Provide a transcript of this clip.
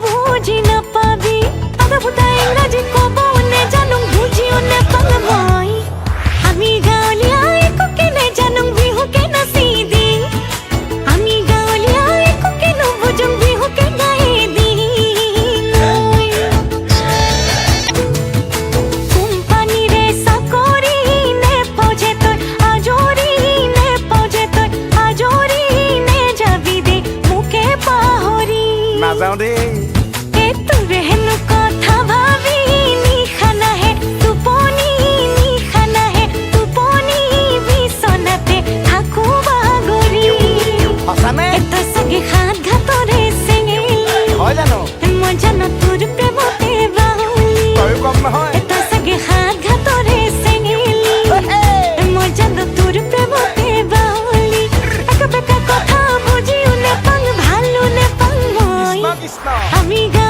বুঝি না পাবি আদা বুতা ইংরাজি কব নে জানুং বুঝিও নে পালময় আমি গাওলিয়া একো কেনে জানুং বিহু কে নাসিদি আমি গাওলিয়া একো কেন বুঝুং বিহু কে গায়ে দি কোম্পানি রে সাকরি নে পৌঁছে তোর আজরি নে পৌঁছে তোর আজরি নে যাবি দে মুকে পাহরি না যাও দে এ তুরে হেনু কথা ভাবি নিখানা হে তুপনি নিখানা হে তুপনি বিছনাতে থাকু বাগরি সঁচানে এত সঙ্গে হাত ঘাতরে সেঙেলি হয় জানো মজা না তোর প্রেমতে বাহুলি তই কম নহয় এত সঙ্গে হাত ঘাতরে সেঙেলি মজা না তোর প্রেমতে বাহুলি একা বেকা কথা বুঝিও নে পাং ভালো নে পাং মই কৃষ্ণ কৃষ্ণ আমি গা